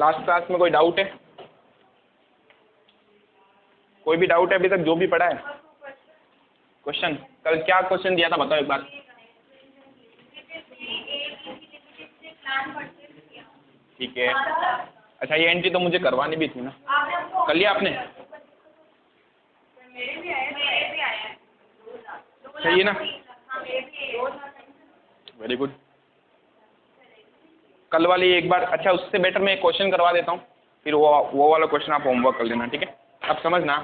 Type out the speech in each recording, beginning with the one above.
Last class में कोई doubt है? कोई भी डाउट है अभी तक जो भी पढ़ा है? क्वेश्चन कल क्या क्वेश्चन दिया था बताओ एक बार। ठीक है, अच्छा ये एंट्री तो मुझे करवानी भी थी ना, कर लिया आपने? सही है ना? Very good. कल वाली एक बार, अच्छा उससे बेटर मैं एक क्वेश्चन करवा देता हूँ, फिर वो वाला क्वेश्चन आप होमवर्क कर लेना, ठीक है? अब समझना,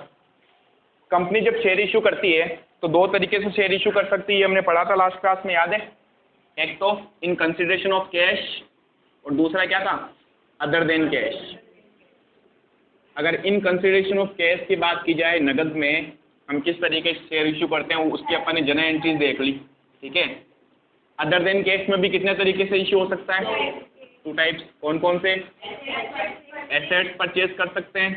कंपनी जब शेयर इशू करती है तो दो तरीके से शेयर इशू कर सकती है, हमने पढ़ा था लास्ट क्लास में, याद है? एक तो इन कंसिडरेशन ऑफ कैश और दूसरा क्या था? Other than cash. अगर इन कंसिडरेशन ऑफ कैश की बात की जाए, नगद में हम किस तरीके से शेयर इशू करते हैं उसकी अपन ने जनरल एंट्रीज देख ली, ठीक है? अदर देन कैश में भी कितने तरीके से इशू हो सकता है? 2 टाइप्स। कौन कौन से? एसेट्स परचेज कर सकते हैं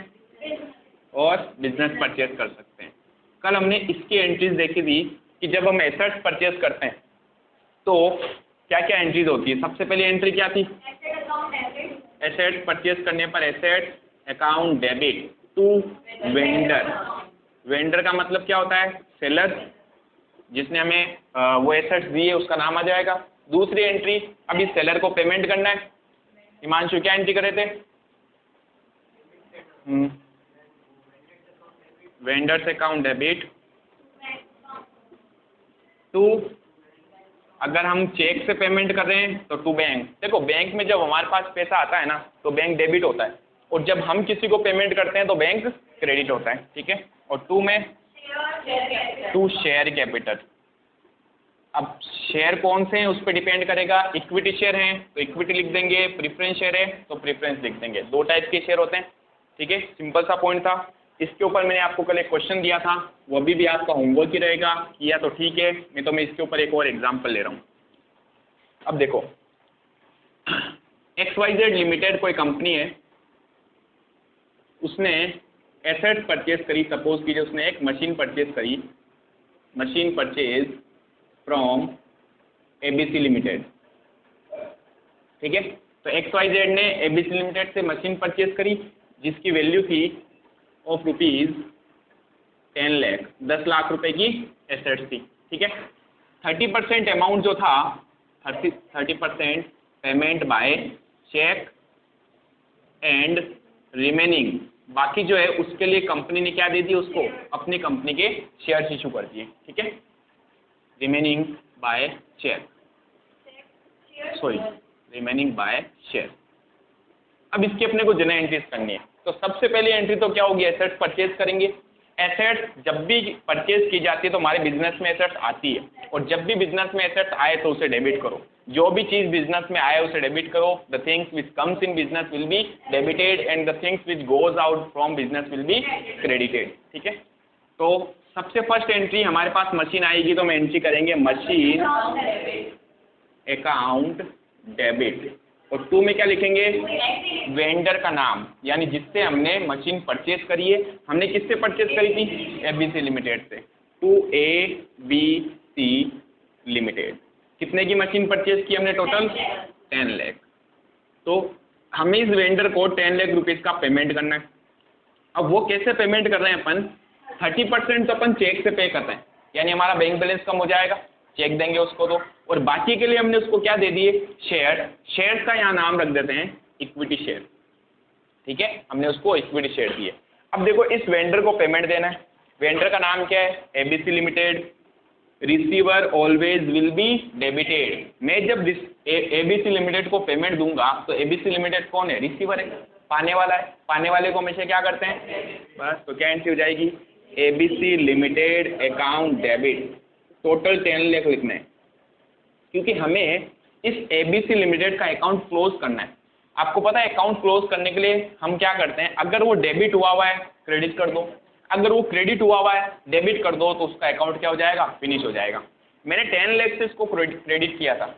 और बिजनेस परचेज कर सकते हैं। कल हमने इसकी एंट्रीज देखी थी कि जब हम एसेट्स परचेज करते हैं तो क्या क्या एंट्रीज होती है। सबसे पहली एंट्री क्या थी? एसेट्स परचेज करने पर assets account debit to vendor. Vendor का मतलब क्या होता है? सेलर, जिसने हमें वो एसेट्स दिए उसका नाम आ जाएगा। दूसरी एंट्री, अभी सेलर को पेमेंट करना है। हिमांशु क्या एंट्री करे थे? वेंडर्स अकाउंट डेबिट टू, अगर हम चेक से पेमेंट कर रहे हैं तो टू बैंक। देखो बैंक में जब हमारे पास पैसा आता है ना तो बैंक डेबिट होता है, और जब हम किसी को पेमेंट करते हैं तो बैंक क्रेडिट होता है, ठीक है? और टू में टू शेयर कैपिटल। अब शेयर कौन से हैं उस पर डिपेंड करेगा। इक्विटी शेयर हैं तो इक्विटी लिख देंगे, प्रीफरेंस शेयर है तो प्रीफरेंस लिख देंगे। 2 टाइप के शेयर होते हैं, ठीक है? सिंपल सा पॉइंट था। इसके ऊपर मैंने आपको कल एक क्वेश्चन दिया था, वो अभी भी आपका होमवर्क ही रहेगा, किया तो ठीक है, नहीं तो मैं इसके ऊपर एक और एग्जाम्पल ले रहा हूँ। अब देखो, XYZ लिमिटेड कोई कंपनी है, उसने एसेट्स परचेज करी। सपोज कीजिए उसने एक मशीन परचेज करी, machine purchase from ABC limited, ठीक है? तो XYZ ने ABC लिमिटेड से मशीन परचेज करी जिसकी वैल्यू थी ऑफ रुपीज़ 10 लाख, 10 लाख रुपए की एसेट्स थी, ठीक है? 30% अमाउंट जो था, 30% payment by cheque and remaining, बाकी जो है उसके लिए कंपनी ने क्या दे दी उसको? अपनी कंपनी के शेयर्स इशू कर दिए, ठीक है? Remaining by cheque, sorry remaining by share. अब इसकी अपने को जनरल एंट्रीज करनी है। तो सबसे पहली एंट्री तो क्या होगी? एसेट्स परचेज करेंगे। एसेट्स जब भी परचेज की जाती है तो हमारे बिजनेस में एसेट्स आती है, और जब भी बिजनेस में एसेट्स आए तो उसे डेबिट करो। जो भी चीज बिजनेस में आए उसे डेबिट करो। The things which comes in business will be debited and the things which goes out from business will be credited, ठीक है? तो सबसे फर्स्ट एंट्री हमारे पास मशीन आएगी तो हम एंट्री करेंगे मशीन अकाउंट डेबिट, और टू में क्या लिखेंगे? वेंडर का नाम, यानी जिससे हमने मशीन परचेज करी है। हमने किससे परचेज करी थी? ABC लिमिटेड से, टू ABC लिमिटेड। कितने की मशीन परचेज की हमने? टोटल 10 लाख। तो हमें इस वेंडर को 10 लाख रुपीज़ का पेमेंट करना है। अब वो कैसे पेमेंट कर रहे हैं अपन? 30% तो अपन चेक से पे करते हैं, यानी हमारा बैंक बैलेंस कम हो जाएगा, चेक देंगे उसको तो, और बाकी के लिए हमने उसको क्या दे दिए? शेयर। शेयर का यहाँ नाम रख देते हैं इक्विटी शेयर, ठीक है? हमने उसको इक्विटी शेयर दिए। अब देखो इस वेंडर को पेमेंट देना है। वेंडर का नाम क्या है? ABC limited. Receiver always will be debited. मैं जब ABC लिमिटेड को पेमेंट दूंगा तो ABC लिमिटेड कौन है? रिसीवर है, पाने वाला है। पाने वाले को हमेशा क्या करते हैं? बस, तो क्या एंट्री हो जाएगी? ABC limited account debit, total 10 lakh लिखना है, क्योंकि हमें इस ABC लिमिटेड का अकाउंट क्लोज करना है। आपको पता है अकाउंट क्लोज करने के लिए हम क्या करते हैं? अगर वो डेबिट हुआ है क्रेडिट कर दो, अगर वो क्रेडिट हुआ है डेबिट कर दो, तो उसका अकाउंट क्या हो जाएगा? फिनिश हो जाएगा। मैंने 10 लाख से इसको क्रेडिट किया था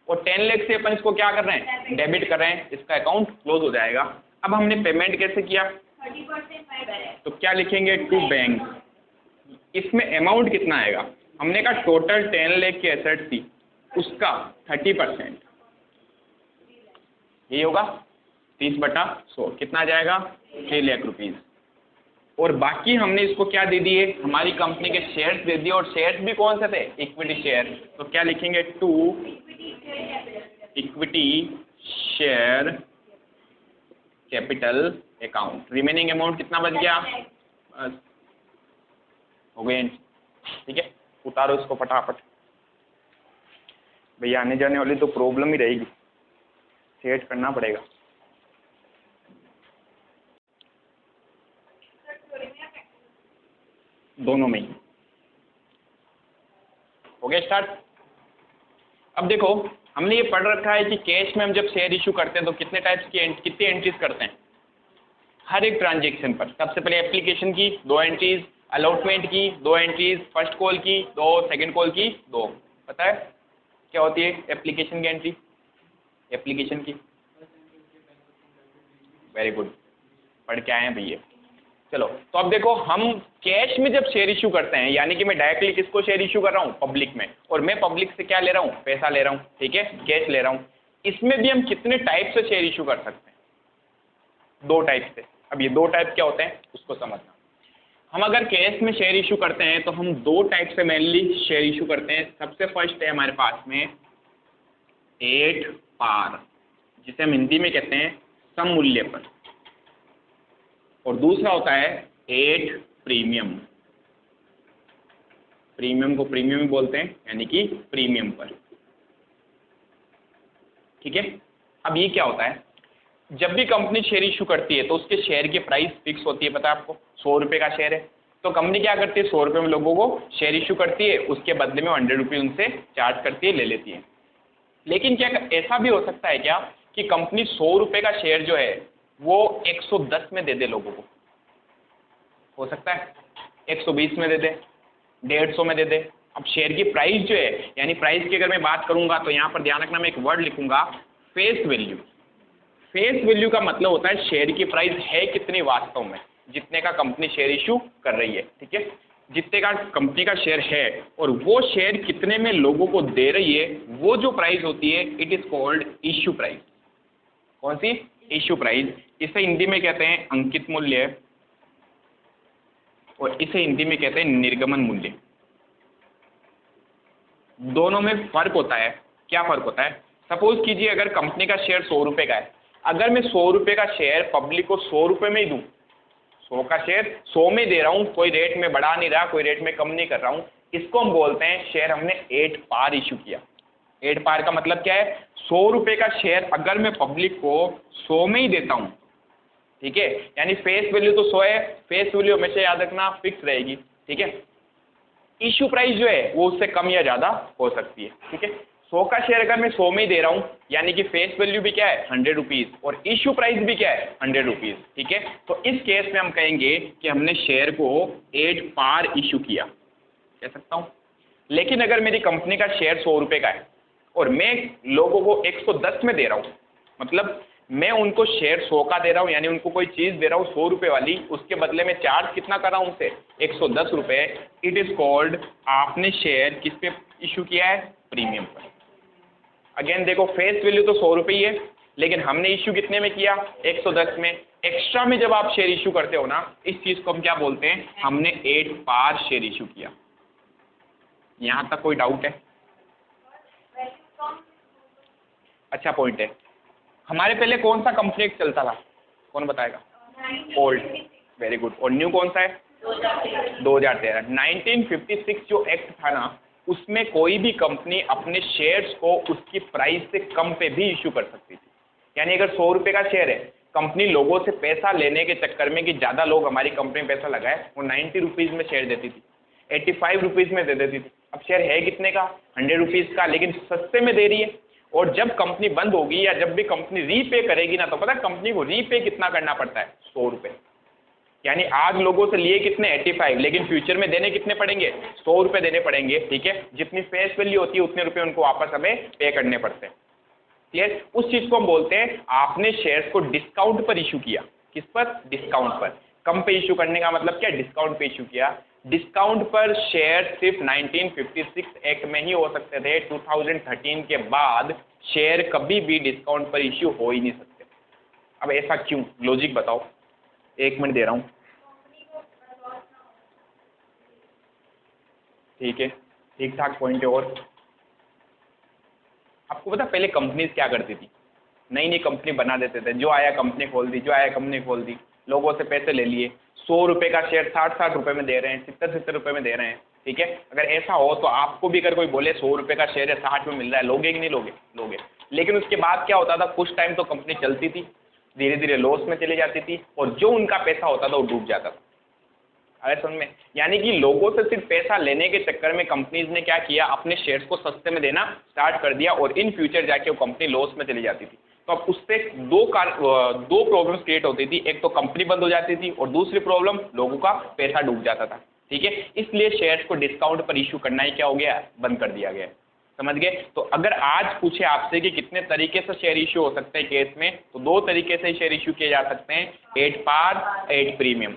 और 10 लाख से अपन इसको क्या कर रहे हैं? डेबिट कर रहे हैं, इसका अकाउंट क्लोज हो जाएगा। अब हमने पेमेंट कैसे किया? 30% तो क्या लिखेंगे? To bank. इसमें अमाउंट कितना आएगा? हमने कहा टोटल 10 लाख की एसेट थी, उसका 30% ये होगा 30/100 कितना आ जाएगा 3 लाख रुपीज़। और बाकी हमने इसको क्या दे दिए, हमारी कंपनी के शेयर्स दे दिए, और शेयर्स भी कौन से थे, इक्विटी शेयर। तो क्या लिखेंगे, to equity share capital account. Remaining amount कितना बच गया, हो गए। ठीक है, उतारो इसको फटाफट, भैया आने जाने वाली तो प्रॉब्लम ही रहेगी, सेट करना पड़ेगा। दोनों में ही हो गया स्टार्ट। अब देखो हमने ये पढ़ रखा है कि कैश में हम जब शेयर इशू करते हैं तो कितने टाइप्स की कितनी एंट्रीज करते हैं हर एक ट्रांजेक्शन पर। सबसे पहले एप्लीकेशन की 2 एंट्रीज, अलॉटमेंट की 2 एंट्रीज, फर्स्ट कॉल की 2, सेकंड कॉल की 2। पता है क्या होती है एप्लीकेशन की एंट्री, एप्लीकेशन की, वेरी गुड, पढ़ के आए हैं भैया। चलो तो अब देखो हम कैश में जब शेयर इशू करते हैं, यानी कि मैं डायरेक्टली किसको शेयर इशू कर रहा हूँ, पब्लिक में, और मैं पब्लिक से क्या ले रहा हूँ, पैसा ले रहा हूँ, ठीक है, कैश ले रहा हूँ। इसमें भी हम कितने टाइप से शेयर इशू कर सकते हैं, 2 टाइप से। अब ये 2 टाइप क्या होते हैं उसको समझना। हम अगर कैश में शेयर इशू करते हैं तो हम 2 टाइप से मेनली शेयर इशू करते हैं। सबसे फर्स्ट है हमारे पास में 8 पार, जिसे हम हिंदी में कहते हैं सममूल्य पर, और दूसरा होता है 8 प्रीमियम। प्रीमियम को प्रीमियम भी बोलते हैं, यानी कि प्रीमियम पर, ठीक है। अब ये क्या होता है, जब भी कंपनी शेयर इशू करती है तो उसके शेयर की प्राइस फिक्स होती है, पता है आपको, 100 रुपये का शेयर है तो कंपनी क्या करती है, 100 रुपये में लोगों को शेयर इशू करती है, उसके बदले में 100 रुपये उनसे चार्ज करती है, ले लेती है। लेकिन क्या ऐसा भी हो सकता है क्या कि कंपनी 100 रुपये का शेयर जो है वो 110 में दे दे लोगों को, हो सकता है 120 में दे दे, 150 में दे दे। अब शेयर की प्राइस जो है, यानी प्राइस की अगर मैं बात करूंगा तो यहाँ पर ध्यान रखना, मैं एक वर्ड लिखूंगा, फेस वैल्यू। फेस वैल्यू का मतलब होता है शेयर की प्राइस है कितनी वास्तव में, जितने का कंपनी शेयर इशू कर रही है, ठीक है, जितने का कंपनी का शेयर है और वो शेयर कितने में लोगों को दे रही है, वो जो प्राइस होती है it is called issue price. कौन सी, इश्यू प्राइस। इसे हिंदी में कहते हैं अंकित मूल्य, और इसे हिंदी में कहते हैं निर्गमन मूल्य। दोनों में फर्क होता है। क्या फर्क होता है, सपोज कीजिए अगर कंपनी का शेयर 100 रुपये का है, अगर मैं 100 रुपये का शेयर पब्लिक को 100 रुपये में ही दूं, 100 का शेयर 100 में दे रहा हूं, कोई रेट में बढ़ा नहीं रहा, कोई रेट में कम नहीं कर रहा हूं, इसको हम बोलते हैं शेयर हमने 8 पार इशू किया। 8 पार का मतलब क्या है, 100 रुपये का शेयर अगर मैं पब्लिक को 100 में ही देता हूं, ठीक है, यानी फेस वैल्यू तो 100 है, फेस वैल्यू हमेशा याद रखना फिक्स रहेगी, ठीक है। इशू प्राइस जो है वो उससे कम या ज़्यादा हो सकती है, ठीक है। 100 का शेयर अगर मैं 100 में ही दे रहा हूँ, यानी कि फेस वैल्यू भी क्या है 100 रुपीज़, और इशू प्राइस भी क्या है 100 रुपीज़, ठीक है। तो इस केस में हम कहेंगे कि हमने शेयर को 8 पार इशू किया, कह सकता हूँ। लेकिन अगर मेरी कंपनी का शेयर 100 रुपये का है और मैं लोगों को 110 में दे रहा हूँ, मतलब मैं उनको शेयर 100 का दे रहा हूँ, यानी उनको कोई चीज़ दे रहा हूँ 100 रुपये वाली, उसके बदले में चार्ज कितना कर रहा हूँ उनसे 110 रुपये, इट इज़ कॉल्ड आपने शेयर किस पे इशू किया है, प्रीमियम पर। अगेन देखो फेस वैल्यू तो 100 रुपये ही है, लेकिन हमने इशू कितने में किया 110 में। एक्स्ट्रा में जब आप शेयर इशू करते हो ना, इस चीज़ को हम क्या बोलते हैं, हमने 8 पार शेयर इशू किया। यहाँ तक कोई डाउट है? अच्छा पॉइंट है। हमारे पहले कौन सा कंपनी एक्ट चलता था, कौन बताएगा? Old, very good. और न्यू कौन सा है? 2013। 1956 जो एक्ट था ना, उसमें कोई भी कंपनी अपने शेयर्स को उसकी प्राइस से कम पे भी इशू कर सकती थी। यानी अगर 100 रुपये का शेयर है, कंपनी लोगों से पैसा लेने के चक्कर में कि ज़्यादा लोग हमारी कंपनी में पैसा लगाए, वो 90 रुपीज़ में शेयर देती थी, 85 रुपीज़ में दे देती थी। अब शेयर है कितने का, 100 रुपीज़ का, लेकिन सस्ते में दे रही है। और जब कंपनी बंद होगी या जब भी कंपनी रीपे करेगी ना, तो पता है कंपनी को रीपे कितना करना पड़ता है, 100 रुपये। यानी आज लोगों से लिए कितने 85, लेकिन फ्यूचर में देने कितने पड़ेंगे, 100 रुपये देने पड़ेंगे, ठीक है। जितनी फेस वैल्यू होती है उतने रुपये उनको वापस हमें पे करने पड़ते हैं, क्लियर। उस चीज़ को हम बोलते हैं आपने शेयर्स को डिस्काउंट पर इशू किया। किस पर? डिस्काउंट पर। कम पे इशू करने का मतलब क्या, डिस्काउंट पे इशू किया। डिस्काउंट पर शेयर सिर्फ 1956 एक्ट में ही हो सकते थे। 2013 के बाद शेयर कभी भी डिस्काउंट पर इश्यू हो ही नहीं सकते। अब ऐसा क्यों, लॉजिक बताओ, 1 मिनट दे रहा हूँ। ठीक है, ठीक ठाक पॉइंट है। और आपको पता पहले कंपनीज क्या करती थी, नई नई कंपनी बना देते थे, जो आया कंपनी खोल दी, जो आया कंपनी खोल दी, लोगों से पैसे ले लिए, 100 रुपये का शेयर 60 रुपये में दे रहे हैं, 70 रुपये में दे रहे हैं। ठीक है, अगर ऐसा हो तो आपको भी अगर कोई बोले 100 रुपये का शेयर है 60 में मिल रहा है, लोगे कि नहीं लोगे? लोगे। लेकिन उसके बाद क्या होता था, कुछ टाइम तो कंपनी चलती थी, धीरे धीरे लॉस में चली जाती थी, और जो उनका पैसा होता था वो डूब जाता था। अरे समझ में, यानी कि लोगों से सिर्फ पैसा लेने के चक्कर में कंपनीज ने क्या किया, अपने शेयर्स को सस्ते में देना स्टार्ट कर दिया, और इन फ्यूचर जाके वो कंपनी लॉस में चली जाती थी। तो अब उससे दो प्रॉब्लम्स क्रिएट होती थी, एक तो कंपनी बंद हो जाती थी, और दूसरी प्रॉब्लम लोगों का पैसा डूब जाता था। ठीक है, इसलिए शेयर्स को डिस्काउंट पर इशू करना ही क्या हो गया, बंद कर दिया गया। समझ गए? तो अगर आज पूछे आपसे कि कितने तरीके से शेयर इशू हो सकते हैं केस में, तो 2 तरीके से शेयर इशू किए जा सकते हैं, 8 पार, 8 प्रीमियम।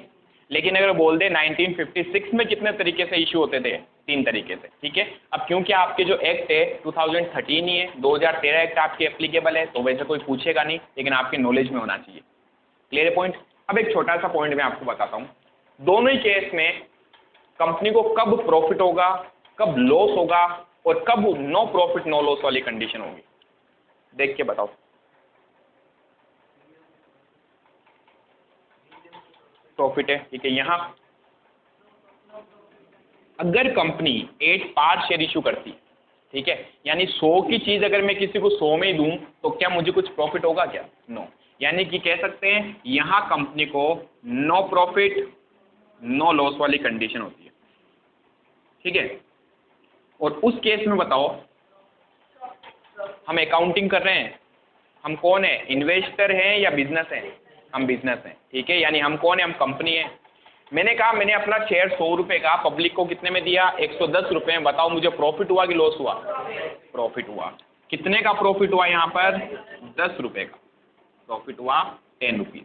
लेकिन अगर बोल दे 1956 में कितने तरीके से इशू होते थे, 3 तरीके से। ठीक है, अब क्योंकि आपके जो एक्ट है 2013 ही है, 2013 एक्ट आपके एप्लीकेबल है, तो वैसे कोई पूछेगा नहीं, लेकिन आपके नॉलेज में होना चाहिए। Clear point? अब एक छोटा सा पॉइंट मैं आपको बताता हूँ, दोनों ही केस में कंपनी को कब प्रॉफिट होगा, कब लॉस होगा, और कब नो प्रॉफिट नो लॉस वाली कंडीशन होगी, देख के बताओ। प्रॉफिट है, ठीक है। यहाँ अगर कंपनी 8 पार शेयर इशू करती, ठीक है, यानी 100 की चीज अगर मैं किसी को 100 में ही दूं, तो क्या मुझे कुछ प्रॉफिट होगा क्या? नो। यानी कि कह सकते हैं यहाँ कंपनी को नो प्रॉफिट नो लॉस वाली कंडीशन होती है। ठीक है, और उस केस में बताओ, हम अकाउंटिंग कर रहे हैं, हम कौन है, इन्वेस्टर हैं या बिजनेस हैं? हम बिजनेस हैं। ठीक है, यानी हम कौन है, हम कंपनी है। मैंने कहा मैंने अपना शेयर 100 रुपये का पब्लिक को कितने में दिया, 110 रुपये में। बताओ मुझे प्रॉफिट हुआ कि लॉस हुआ? प्रॉफिट हुआ। कितने का प्रॉफिट हुआ यहाँ पर? 10 रुपये का प्रॉफिट हुआ, 10 रुपीज़।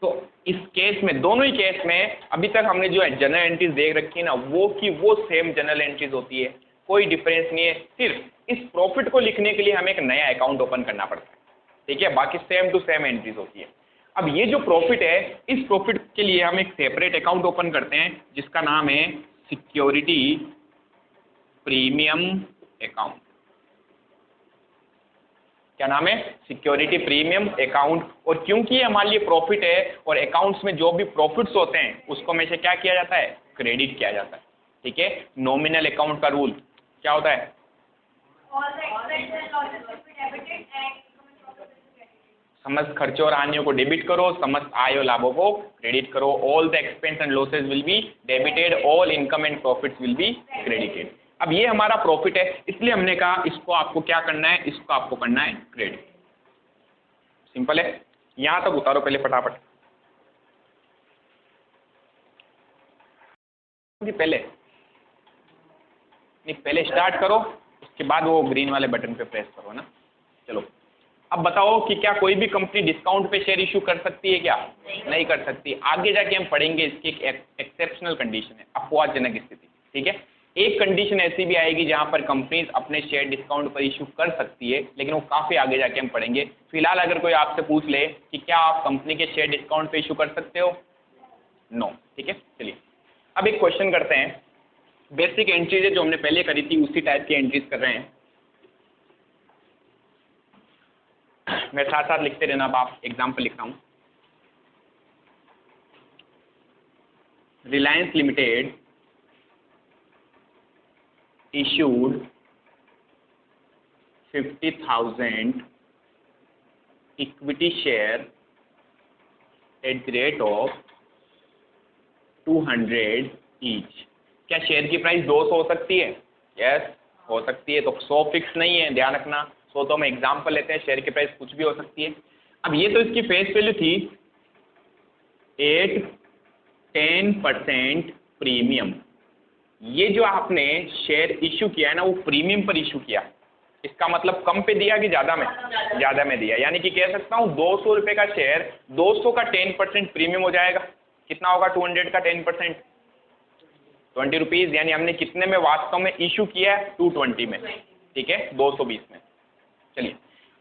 तो इस केस में, दोनों ही केस में अभी तक हमने जो है जनरल एंट्रीज देख रखी है ना, वो की वो सेम जनरल एंट्रीज होती है, कोई डिफरेंस नहीं है। सिर्फ इस प्रॉफिट को लिखने के लिए हमें एक नया अकाउंट ओपन करना पड़ता है। ठीक है, बाकी सेम टू सेम एंट्रीज होती है। अब ये जो प्रॉफिट है, इस प्रॉफिट के लिए हम एक सेपरेट अकाउंट ओपन करते हैं, जिसका नाम है सिक्योरिटी प्रीमियम अकाउंट। क्या नाम है? Security premium account. और क्योंकि ये हमारे लिए प्रॉफिट है, और अकाउंट्स में जो भी प्रॉफिट्स होते हैं उसको हमेशा क्या किया जाता है, क्रेडिट किया जाता है। ठीक है, नॉमिनल अकाउंट का रूल क्या होता है? समस्त खर्चों और हानियों को डेबिट करो, समस्त आय और लाभों को क्रेडिट करो। All the expense and losses will be debited, all income and profits will be credited. अब ये हमारा प्रॉफिट है, इसलिए हमने कहा इसको आपको क्या करना है, इसको आपको करना है क्रेडिट। सिंपल है, यहां तक उतारो पहले फटाफट। पहले स्टार्ट करो, उसके बाद वो ग्रीन वाले बटन पे प्रेस करो ना। चलो, अब बताओ कि क्या कोई भी कंपनी डिस्काउंट पे शेयर इशू कर सकती है क्या? नहीं कर सकती। आगे जाके हम पढ़ेंगे, इसकी एक एक्सेप्शनल कंडीशन है, अपवादजनक स्थिति। ठीक है, एक कंडीशन ऐसी भी आएगी जहां पर कंपनीज अपने शेयर डिस्काउंट पर इशू कर सकती है, लेकिन वो काफी आगे जाके हम पढ़ेंगे। फिलहाल अगर कोई आपसे पूछ ले कि क्या आप कंपनी के शेयर डिस्काउंट पे इशू कर सकते हो, नो। ठीक है, चलिए अब एक क्वेश्चन करते हैं। बेसिक एंट्रीज है जो हमने पहले करी थी, उसी टाइप की एंट्रीज कर रहे हैं। मेरे साथ साथ लिखते रहना। अब आप एग्जाम्पल लिख रहा हूं। Reliance limited issued 50,000 equity share at the rate of 200 each। क्या शेयर की प्राइस 200 हो सकती है? यस, हो सकती है। तो 100 फिक्स नहीं है, ध्यान रखना। 100 तो हम एग्जाम्पल लेते हैं, शेयर की प्राइस कुछ भी हो सकती है। अब ये तो इसकी फेस वैल्यू थी 8-10% प्रीमियम। ये जो आपने शेयर इशू किया है ना, वो प्रीमियम पर इशू किया। इसका मतलब कम पे दिया कि ज़्यादा में? ज़्यादा में दिया। यानी कि कह सकता हूँ 200 रुपये का शेयर, 200 का 10% प्रीमियम हो जाएगा। कितना होगा 200 का 10%? 20 रुपीज़। यानी हमने कितने में वास्तव में इशू किया है? 220 में। ठीक है, 220 में। चलिए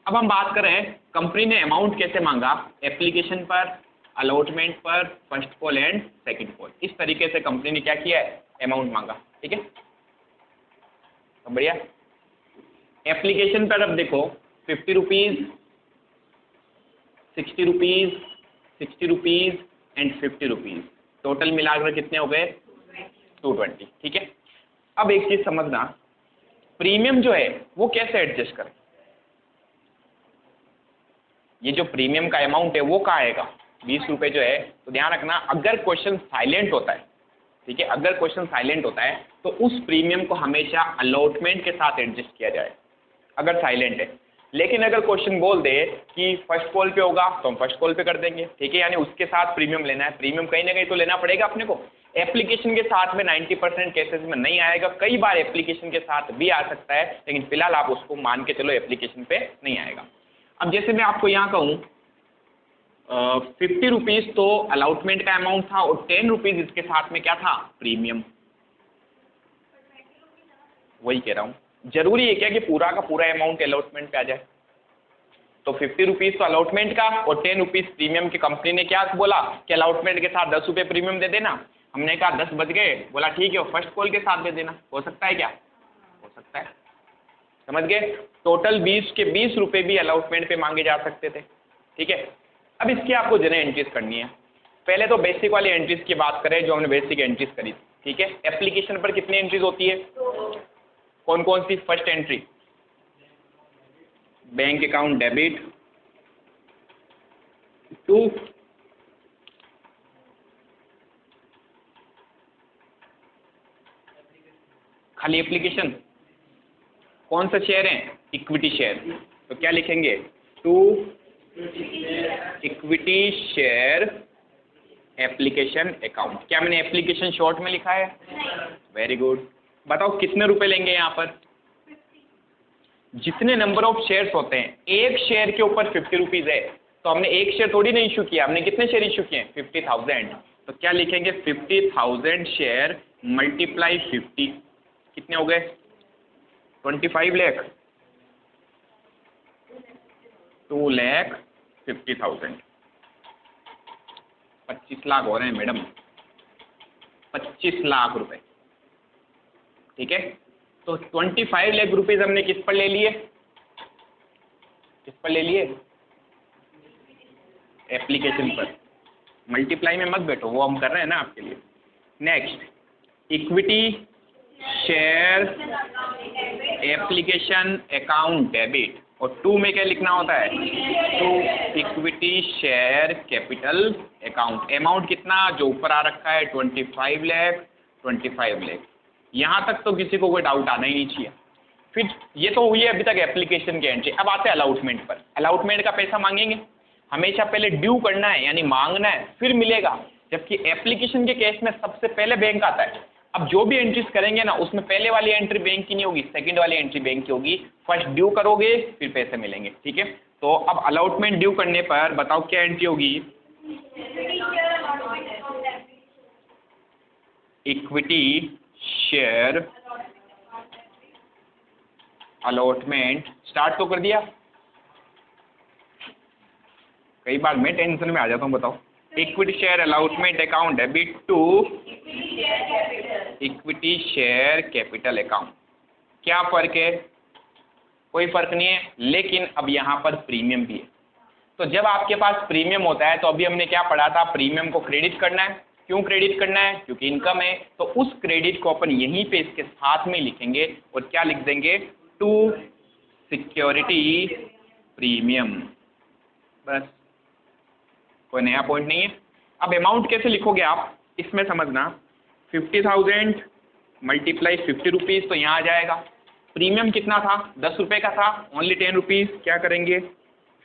अब हम बात कर रहे हैं कंपनी ने अमाउंट कैसे मांगा, एप्लीकेशन पर, अलॉटमेंट पर, first call and second call, इस तरीके से कंपनी ने क्या किया है, अमाउंट मांगा। ठीक है, तो बढ़िया। एप्लीकेशन पर अब देखो 50 rupees, 60 rupees, 60 rupees and 50 rupees, total मिलाकर कितने हो गए, 220। ठीक है, अब एक चीज़ समझना, प्रीमियम जो है वो कैसे एडजस्ट करें, ये जो प्रीमियम का अमाउंट है वो कहाँ आएगा, 20 रुपये जो है। तो ध्यान रखना, अगर क्वेश्चन साइलेंट होता है, ठीक है, अगर क्वेश्चन साइलेंट होता है तो उस प्रीमियम को हमेशा अलॉटमेंट के साथ एडजस्ट किया जाए, अगर साइलेंट है। लेकिन अगर क्वेश्चन बोल दे कि फर्स्ट कॉल पे होगा तो हम फर्स्ट कॉल पे कर देंगे। ठीक है, यानी उसके साथ प्रीमियम लेना है, प्रीमियम कहीं ना कहीं तो लेना पड़ेगा अपने को। एप्लीकेशन के साथ में 90% केसेस में नहीं आएगा, कई बार एप्लीकेशन के साथ भी आ सकता है, लेकिन फिलहाल आप उसको मान के चलो एप्लीकेशन पे नहीं आएगा। अब जैसे मैं आपको यहाँ कहूँ 50 रुपीज़ तो अलॉटमेंट का अमाउंट था और 10 रुपीज़ इसके साथ में क्या था, प्रीमियम। वही कह रहा हूँ, जरूरी है क्या कि पूरा का पूरा अमाउंट अलॉटमेंट पे आ जाए। तो 50 रुपीज़ तो अलॉटमेंट का और 10 रुपीज़ प्रीमियम की कंपनी ने क्या बोला कि अलॉटमेंट के साथ 10 रुपये प्रीमियम दे देना। हमने कहा 10 बज गए, बोला ठीक है, फर्स्ट कॉल के साथ दे देना। हो सकता है क्या, हो सकता है, समझ गए। टोटल 20 के 20 रुपये भी अलॉटमेंट पे मांगे जा सकते थे। ठीक है, अब इसकी आपको जनरल एंट्रीज करनी है। पहले तो बेसिक वाली एंट्रीज की बात करें जो हमने बेसिक एंट्रीज करी थी। ठीक है, एप्लीकेशन पर कितनी एंट्रीज होती है, कौन कौन सी। First entry bank account debit, 2 खाली एप्लीकेशन, कौन सा शेयर है, इक्विटी शेयर, तो क्या लिखेंगे 2 इक्विटी शेयर एप्लीकेशन अकाउंट। क्या मैंने एप्लीकेशन शॉर्ट में लिखा है, वेरी गुड। बताओ कितने रुपए लेंगे यहाँ पर, जितने नंबर ऑफ शेयर्स होते हैं, एक शेयर के ऊपर 50 रुपीज़ है, तो हमने एक शेयर थोड़ी नहीं इशू किया, हमने कितने शेयर इशू किए, 50,000। तो क्या लिखेंगे 50,000 शेयर मल्टीप्लाई 50, कितने हो गए, 25 लाख, 2,50,000, 25 लाख हो रहे हैं मैडम, 25 लाख रुपए। ठीक है, तो 25 लाख रुपीज़ हमने किस पर ले लिए, किस पर ले लिए, एप्लीकेशन पर। मल्टीप्लाई में मत बैठो, वो हम कर रहे हैं ना आपके लिए। Next, equity share application account debit, और 2 में क्या लिखना होता है, 2 equity share capital account. Amount कितना जो ऊपर आ रखा है 25 लाख, 25 लाख। यहाँ तक तो किसी को कोई डाउट आना ही नहीं चाहिए। फिर ये तो हुई है अभी तक एप्लीकेशन की एंट्री। अब आते हैं अलॉटमेंट पर। अलॉटमेंट का पैसा मांगेंगे, हमेशा पहले ड्यू करना है यानी मांगना है, फिर मिलेगा। जबकि एप्लीकेशन के केस में सबसे पहले बैंक आता है। अब जो भी एंट्रीज करेंगे ना, उसमें पहले वाली एंट्री बैंक की नहीं होगी, सेकंड वाली एंट्री बैंक की होगी। फर्स्ट ड्यू करोगे फिर पैसे मिलेंगे। ठीक है, तो अब अलॉटमेंट ड्यू करने पर बताओ क्या एंट्री होगी, इक्विटी शेयर अलॉटमेंट। स्टार्ट तो कर दिया, कई बार मैं टेंशन में आ जाता हूँ। बताओ, equity share allotment account debit to equity share capital account. क्या फर्क है, कोई फर्क नहीं है, लेकिन अब यहाँ पर प्रीमियम भी है। तो जब आपके पास प्रीमियम होता है, तो अभी हमने क्या पढ़ा था, प्रीमियम को क्रेडिट करना है। क्यों क्रेडिट करना है, क्योंकि इनकम है। तो उस क्रेडिट को अपन यहीं पे इसके साथ में लिखेंगे और क्या लिख देंगे, टू सिक्योरिटी प्रीमियम। बस, कोई नया पॉइंट नहीं है। अब अमाउंट कैसे लिखोगे आप, इसमें समझना, 50,000 मल्टीप्लाई 50 रुपीज़, तो यहाँ आ जाएगा। प्रीमियम कितना था, 10 रुपये का था, ओनली 10 रुपीज़। क्या करेंगे,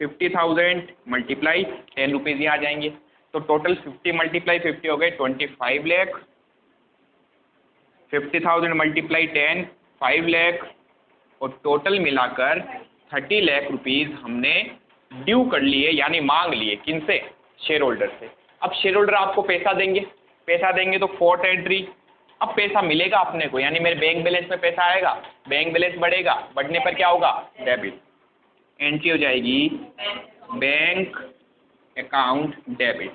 50,000 मल्टीप्लाई 10 रुपीज़, यहाँ आ जाएंगे। तो टोटल 50 मल्टीप्लाई 50 हो गए 25 लाख, 50,000 मल्टीप्लाई 10 5 लाख, और टोटल मिलाकर 30 लाख रुपीज़ हमने ड्यू कर लिए यानी मांग लिए। किन से, शेयर होल्डर से। अब शेयर होल्डर आपको पैसा देंगे तो फोर्थ एंट्री। अब पैसा मिलेगा अपने को, यानी मेरे बैंक बैलेंस में पैसा आएगा, बैंक बैलेंस बढ़ेगा, बढ़ने पर क्या होगा, डेबिट। एंट्री हो जाएगी bank account debit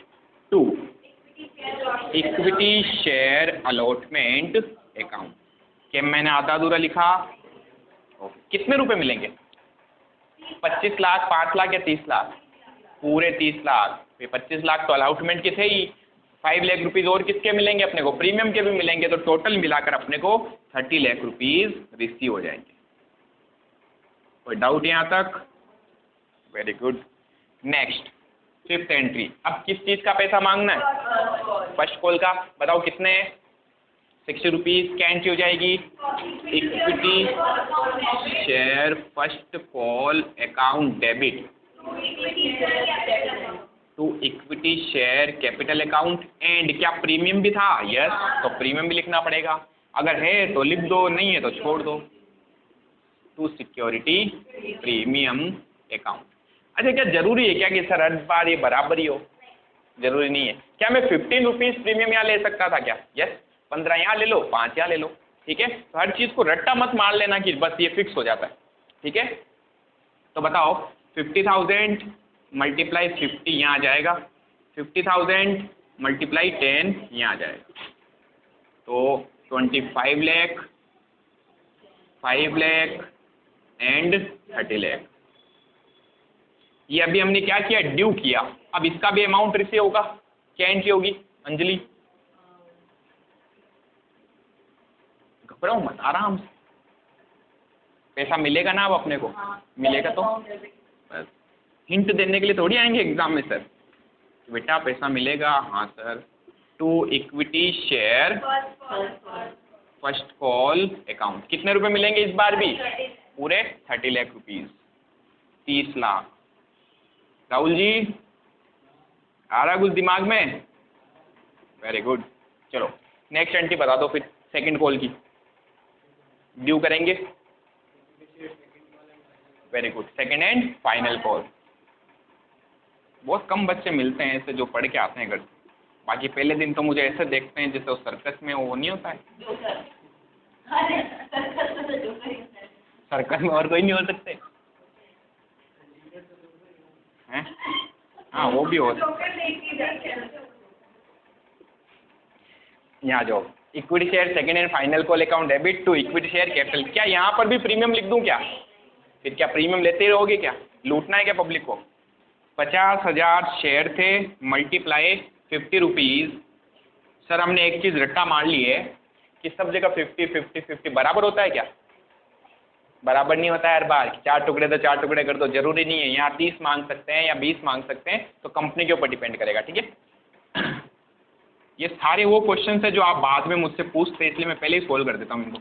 to equity share allotment account. क्या मैंने आधा अधूरा लिखा? कितने रुपए मिलेंगे? 25 लाख, 5 लाख या 30 लाख? पूरे 30 लाख। 25 लाख तो अलॉटमेंट के थे ही, 5 लाख रुपीज़ और किसके मिलेंगे अपने को? प्रीमियम के भी मिलेंगे। तो टोटल मिलाकर अपने को 30 लाख रुपीज़ रिसीव हो जाएंगे। कोई डाउट यहाँ तक? Very good. Next 5th entry. अब किस चीज़ का पैसा मांगना है? फर्स्ट कॉल का। बताओ कितने? 60 रुपीज़। क्या एंट्री हो जाएगी? Equity share first call account debit to equity share capital account. And क्या प्रीमियम भी था? यस, तो प्रीमियम भी लिखना पड़ेगा। अगर है तो लिख दो, नहीं है तो छोड़ दो। To security premium account. अच्छा, क्या जरूरी है क्या कि सर हर बार ये बराबर ही हो? जरूरी नहीं है। क्या मैं 15 रुपीज़ प्रीमियम यहाँ ले सकता था क्या? यस, 15 यहाँ ले लो, 5 यहाँ ले लो। ठीक है, तो हर चीज़ को रट्टा मत मार लेना कि बस ये फिक्स हो जाता है। ठीक है, तो बताओ 50,000 मल्टीप्लाई 50 यहाँ आ जाएगा, 50,000 मल्टीप्लाई 10 यहाँ आ जाएगा, तो 25 लाख, 5 लाख एंड 30 लाख। ये अभी हमने क्या किया? ड्यू किया। अब इसका भी अमाउंट रिसीव होगा। क्या एंट्री होगी अंजलि? घबराओ मत, आराम से। पैसा मिलेगा ना अब अपने को? मिलेगा तो बस। हिंट देने के लिए थोड़ी आएंगे एग्जाम में सर, बेटा पैसा मिलेगा। हाँ sir. To equity share first call account. कितने रुपए मिलेंगे इस बार भी? पूरे 30 लाख रुपीज़, 30 लाख। राहुल जी आ रहा कुछ दिमाग में? Very good. चलो नेक्स्ट एंट्री बता दो फिर सेकंड कॉल की। ड्यू करेंगे। Very good. Second and final call. बहुत कम बच्चे मिलते हैं ऐसे जो पढ़ के आते हैं घर से। बाकी पहले दिन तो मुझे ऐसे देखते हैं जैसे उस सर्कस में वो नहीं होता है। सर्कस में और कोई नहीं हो सकते हैं? हाँ वो भी हो सकता है। यहाँ जाओ, equity share second and final call account debit to equity share capital. क्या यहाँ पर भी प्रीमियम लिख दूँ क्या? फिर क्या प्रीमियम लेते ही रहोगे क्या? लूटना है क्या पब्लिक को? 50,000 शेयर थे, मल्टीप्लाई 50 रुपीज़। सर हमने एक चीज़ रट्टा मार ली है कि सब जगह 50 50 50 बराबर होता है क्या? बराबर नहीं होता है हर बार। 4 टुकड़े तो 4 टुकड़े कर दो, जरूरी नहीं है। यहाँ 30 मांग सकते हैं या 20 मांग सकते हैं, तो कंपनी के ऊपर डिपेंड करेगा। ठीक है, ये सारे वो क्वेश्चन है जो आप बाद में मुझसे पूछते हैं, इसलिए मैं पहले ही सोल्व कर देता हूँ इनको।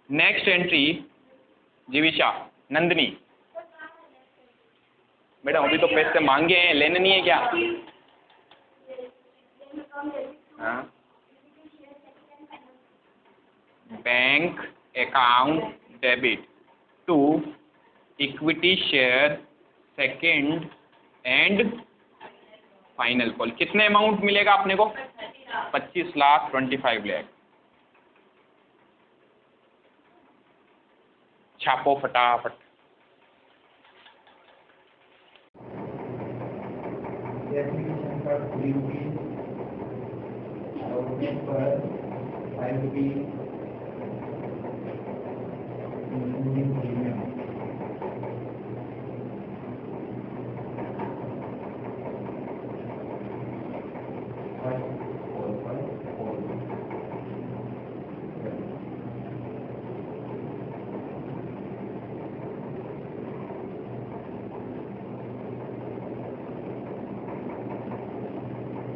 Next entry Jivisha, Nandini. Madam अभी तो पैसे मांगे हैं, लेने नहीं है क्या? हाँ, bank account debit to equity share second and final call. कितने अमाउंट मिलेगा अपने को? 25 लाख, 25 लाख। छापो फटाफट। एप्लीकेशन पर 3 रुपीज, अलॉटमेंट पर 5 रुपीज, इंक्लूडिंग प्रीमियम।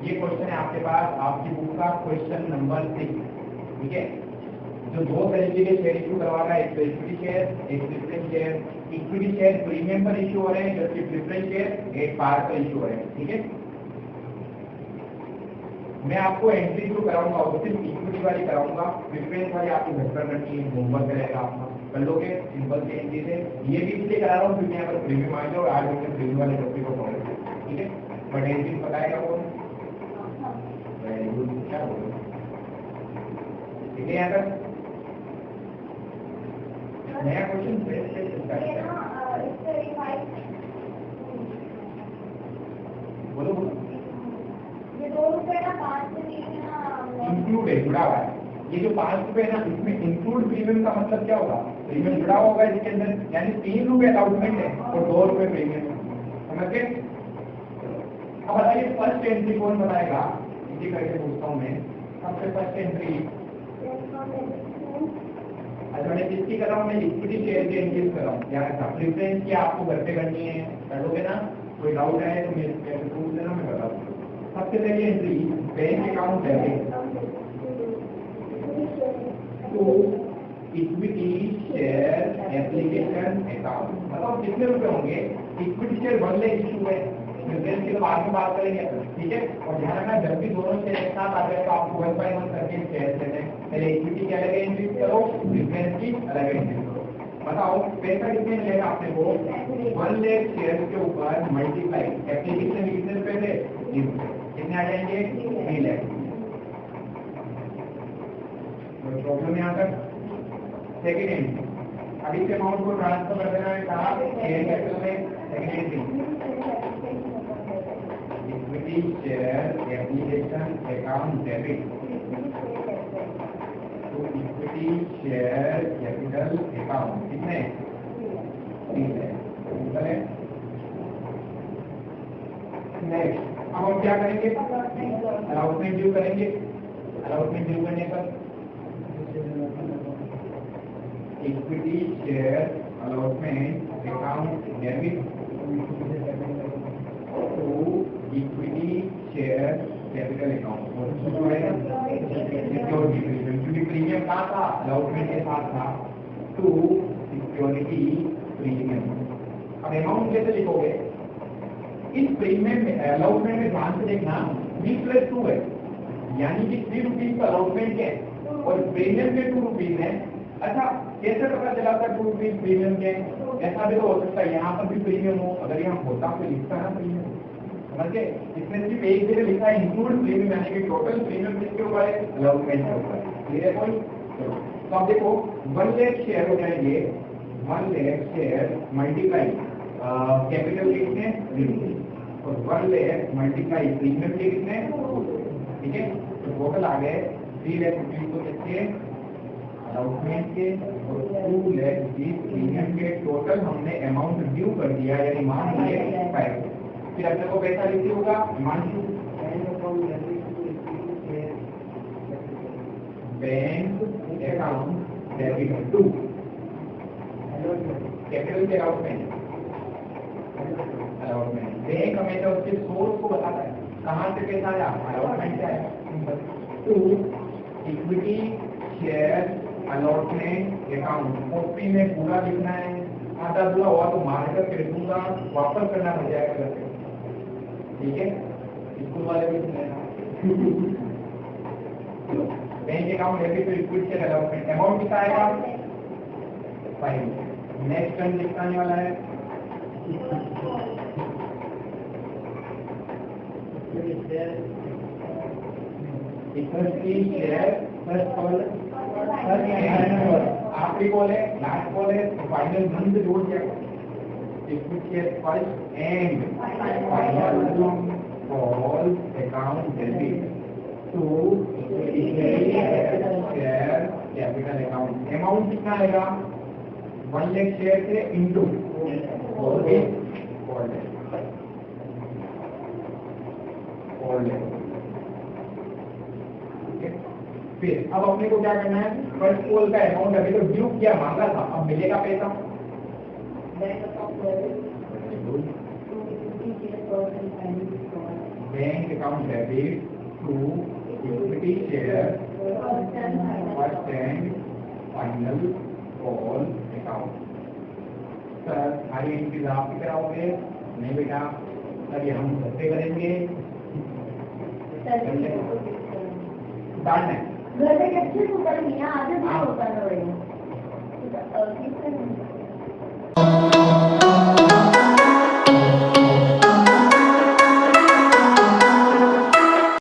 ये क्वेश्चन है आपके पास, आपकी बुक का क्वेश्चन नंबर 6। ठीक है, जो दो तरीके के शेयर इशू करवा रहा है, एक इक्विटी शेयर, एक preference share. Equity share premium पर इशू हो रहे हैं, जबकि प्रेफरेंस शेयर एक पार पर इशू हो रहे हैं। ठीक है, मैं आपको एंट्री जो कराऊंगा वो सिर्फ इक्विटी वाली कराऊंगा, प्रेफरेंस वाली आपको घर पर करनी है, होमवर्क रहेगा आपका, कर लोगे। सिंपल सी एंट्री है। ये भी इसलिए करा रहा हूँ क्योंकि यहाँ पर प्रीमियम आ जाए और आज हमने प्रीमियम वाले टॉपिक को पढ़ा। ठीक है, बट एंट्री बताएगा कौन? Very good. क्या बोलो? ठीक है, यहाँ पर नया क्वेश्चन बोलो बोलो। ये 2 रुपए ना 5 से 3 ना इंक्लूड है, जुड़ा हुआ है। ये जो 5 रुपए ना, इसमें इंक्लूड प्रीमियम का मतलब क्या होगा? प्रीमियम जुड़ा होगा इसके अंदर, यानी 3 रुपए अलाउटमेंट है और 2 रुपए प्रीमियम है। समझ गए? अब बताइए फर्स्ट एंट्री कौन बताएगा? इसी करके पूछता हूँ मैं। सबसे फर्स्ट एंट्री मैंने किसकी कर रहा हूँ? मैं इक्विटी शेयर की एंट्री कर रहा हूँ। क्या ऐसा प्रेफरेंस की आपको घर पे करनी है, करोगे ना? कोई डाउट है तो मेरे पूछ लेना, मैं बता दूँ। सबसे पहली entry bank account debit to equity share application account. बताओ कितने रुपए होंगे? इक्विटी शेयर 1 लाख इशू है, प्रेफरेंस की बाद में बात करेंगे, ठीक है? और ध्यान रखना जब भी दोनों शेयर एक साथ आ जाए तो आपको 1 बाय 1 करके शेयर देने हैं। पहले इक्विटी की अलग एंट्री करो, प्रेफरेंस की अलग एंट्री करो। बताओ पैसा कितने मिलेगा आपने को? 1 लाख शेयर के ऊपर मल्टीप्लाई एप्लीकेशन में कितने रुपए थे? 3 रुपए। कितने आ जाएंगे? 3 लाख। कोई प्रॉब्लम यहाँ तक? सेकेंड एंट्री, अभी इस अमाउंट को ट्रांसफर कर देना है कहाँ? शेयर कैपिटल में। Second entry equity share application account debit to equity share capital account. कितने? 3 है। नेक्स्ट अब हम क्या करेंगे? अलाउटमेंट ड्यू करेंगे। अलाउटमेंट ड्यू करने पर equity share allotment account debit to equity share capital account. Security premium, क्योंकि प्रीमियम कहाँ था? अलॉटमेंट के साथ था। To security premium. अब अमाउंट कैसे लिखोगे? इस प्रीमियम में अलॉटमेंट में ध्यान से देखना 3+2 है, यानी कि 3 रुपीज का अलॉटमेंट है और प्रीमियम में 2 रुपीज है। अच्छा कैसे पता चला था 2 रुपीज प्रीमियम के? ऐसा भी तो हो सकता है यहाँ पर भी प्रीमियम हो, अगर यहाँ होता तो लिखता ना प्रीमियम। समझ गए? इसमें सिर्फ एक जगह लिखा है इंक्लूड प्रीमियम, यानी कि टोटल प्रीमियम किसके ऊपर है? अलॉटमेंट के ऊपर। क्लियर है कोई? तो अब देखो 1 लाख शेयर हो जाएंगे, 1 लाख शेयर मल्टीप्लाई कैपिटल के कितने? 3 और 1 लाख मल्टीप्लाई प्रीमियम के कितने? ठीक है, तो टोटल आ गए 3 लाख रुपीज को किसके? अलॉटमेंट के और 2 लाख रुपीज प्रीमियम के। टोटल हमने अमाउंट ड्यू कर दिया, यानी मान लिए 5। फिर अपने को पैसा लिखी होगा Himanshu bank account debit to capital के अलॉटमेंट। बैंक हमेशा उसके सोर्स को बताता है, कहाँ से पैसा आया? अलॉटमेंट से आया। To equity share allotment account. Copy में पूरा लिखना है, आधा अधूरा हुआ तो मार्कर कर दूंगा, वापस करना पड़ जाएगा। ठीक है, स्कूल वाले भी bank account debit to equity share allotment. Amount कितना आएगा? 5। नेक्स्ट टर्म कितना आने वाला है? इक्विटी शेयर फर्स्ट कॉल, आखिरी कॉल है, लास्ट कॉल है, फाइनल धन से जोड़ दिया। Equity share first and final call account debit to equity share capital account. Amount कितना आएगा? 1 लाख शेयर से इंटू फिर अब अपने को क्या करना है? फर्स्ट कॉल का अमाउंट अभी तो ड्यू किया, मांगा था, अब मिलेगा पैसा। Bank account debit to equity share first and final call account. Sir सारी एंट्रीज आप भी कराओगे? नहीं बेटा, सर ये हम सबसे करेंगे। डालना है घर पे कैसे होता है? यहाँ आधे दिन होता है।